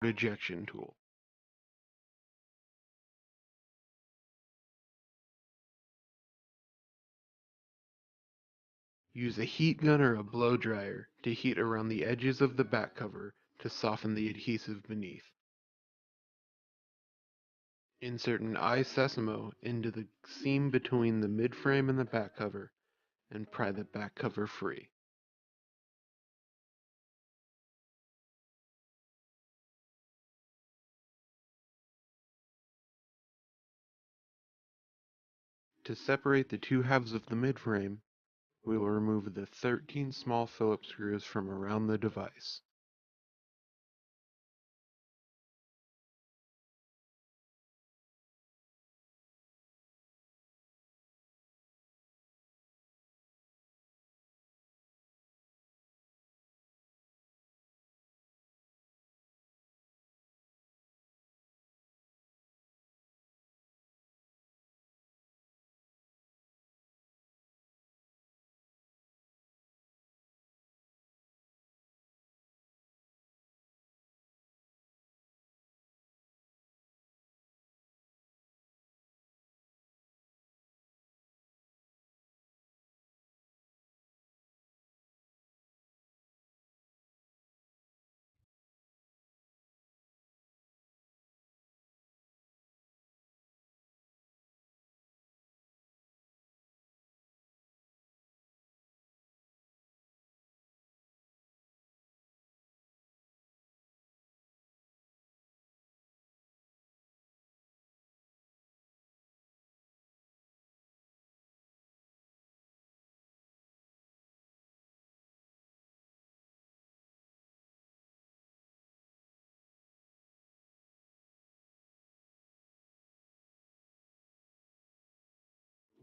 ejection tool. Use a heat gun or a blow dryer to heat around the edges of the back cover to soften the adhesive beneath. Insert an eye-sesamo into the seam between the midframe and the back cover and pry the back cover free. To separate the two halves of the midframe, we will remove the 13 small Phillips screws from around the device.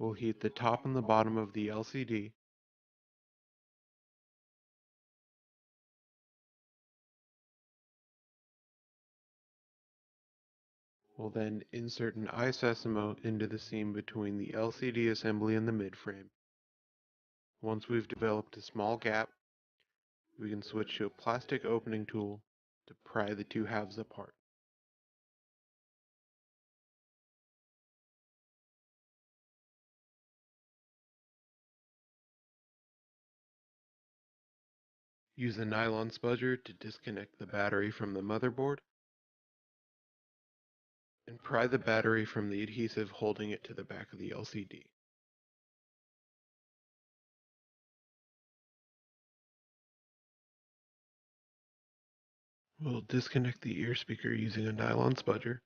We'll heat the top and the bottom of the LCD. We'll then insert an eye-sesamo into the seam between the LCD assembly and the midframe. Once we've developed a small gap, we can switch to a plastic opening tool to pry the two halves apart. Use a nylon spudger to disconnect the battery from the motherboard, and pry the battery from the adhesive holding it to the back of the LCD. We'll disconnect the ear speaker using a nylon spudger,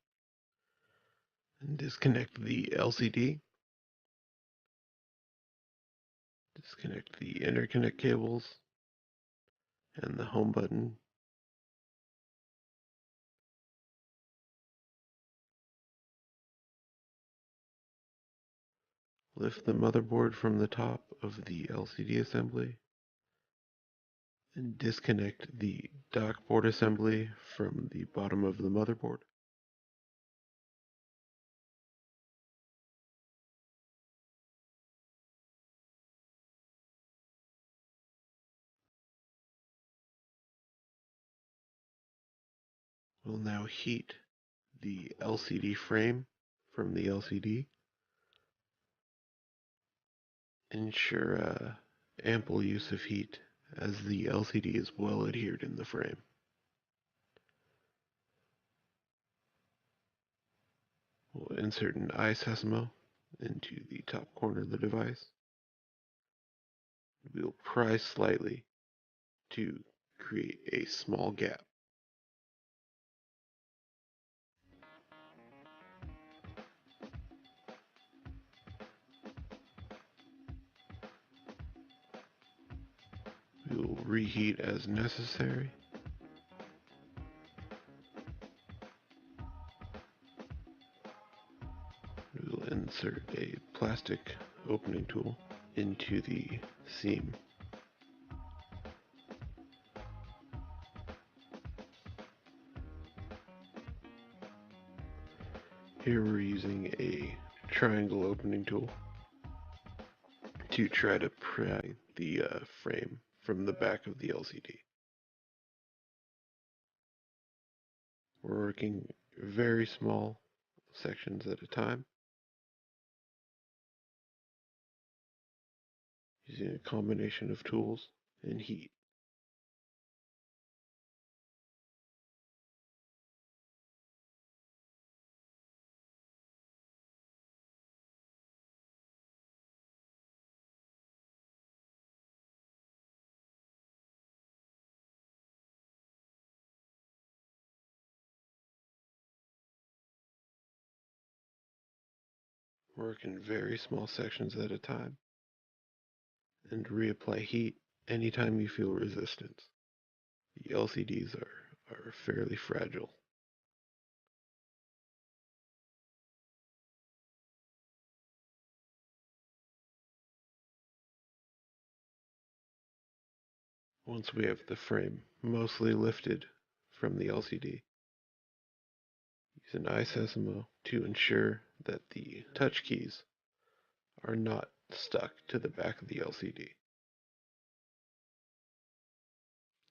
and disconnect the LCD, disconnect the interconnect cables, and the home button. Lift the motherboard from the top of the LCD assembly, and disconnect the dock board assembly from the bottom of the motherboard. We'll now heat the LCD frame from the LCD. Ensure ample use of heat as the LCD is well adhered in the frame. We'll insert an eye-sesamo into the top corner of the device. We'll pry slightly to create a small gap. We will reheat as necessary. We will insert a plastic opening tool into the seam. Here we're using a triangle opening tool to try to pry the frame from the back of the LCD. We're working very small sections at a time, using a combination of tools and heat. Work in very small sections at a time, and reapply heat anytime you feel resistance. The LCDs are fairly fragile. Once we have the frame mostly lifted from the LCD, use an iSesamo to ensure that the touch keys are not stuck to the back of the LCD.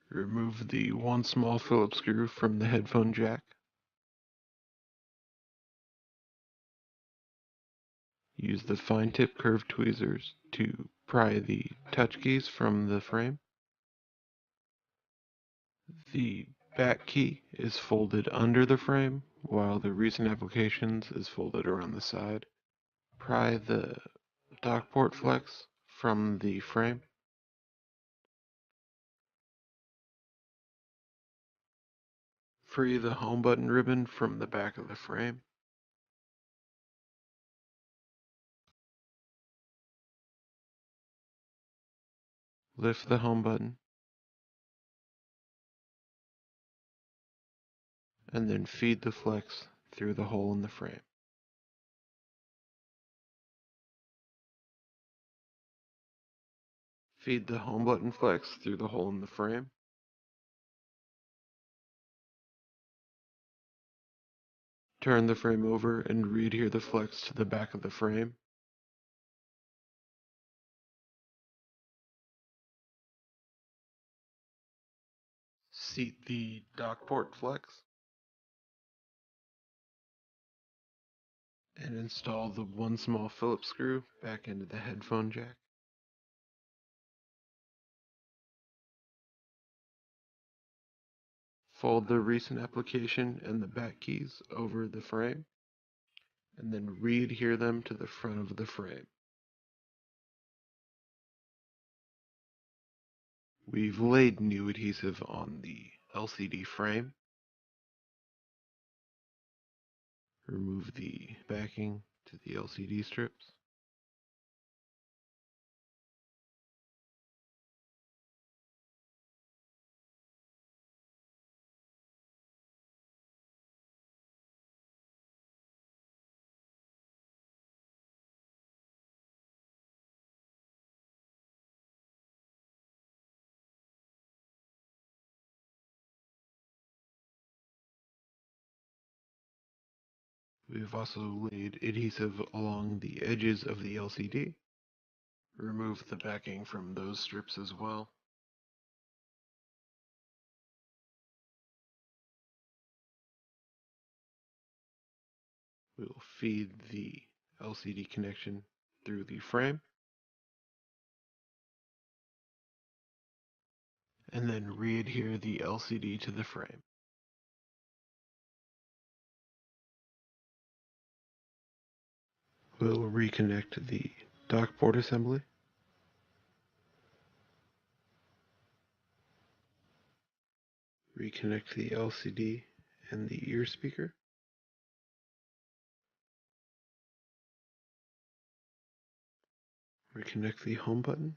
Remove the one small Phillips screw from the headphone jack. Use the fine tip curved tweezers to pry the touch keys from the frame. The back key is folded under the frame, while the recent applications is folded around the side. Pry the dock port flex from the frame. Free the home button ribbon from the back of the frame. Lift the home button, and then feed the flex through the hole in the frame. Feed the home button flex through the hole in the frame. Turn the frame over and re-adhere the flex to the back of the frame. Seat the dock port flex and install the one small Phillips screw back into the headphone jack. Fold the recent application and the back keys over the frame, and then re-adhere them to the front of the frame. We've laid new adhesive on the LCD frame. Remove the backing to the LCD strips. We've also laid adhesive along the edges of the LCD. Remove the backing from those strips as well. We will feed the LCD connection through the frame, and then re-adhere the LCD to the frame. We'll reconnect the dock port assembly. Reconnect the LCD and the ear speaker. Reconnect the home button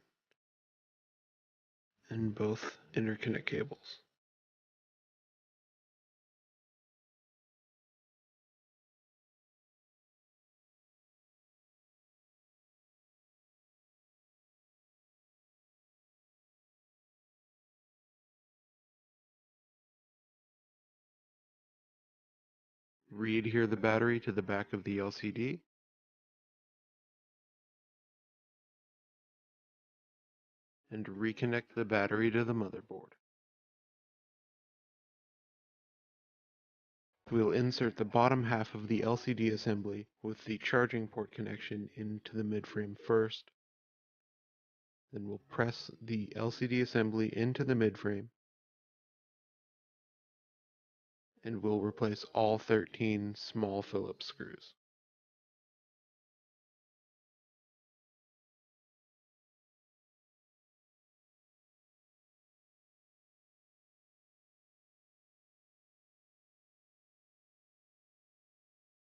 and both interconnect cables. Re-adhere the battery to the back of the LCD. And reconnect the battery to the motherboard. We'll insert the bottom half of the LCD assembly with the charging port connection into the midframe first. Then we'll press the LCD assembly into the midframe, and we'll replace all 13 small Phillips screws.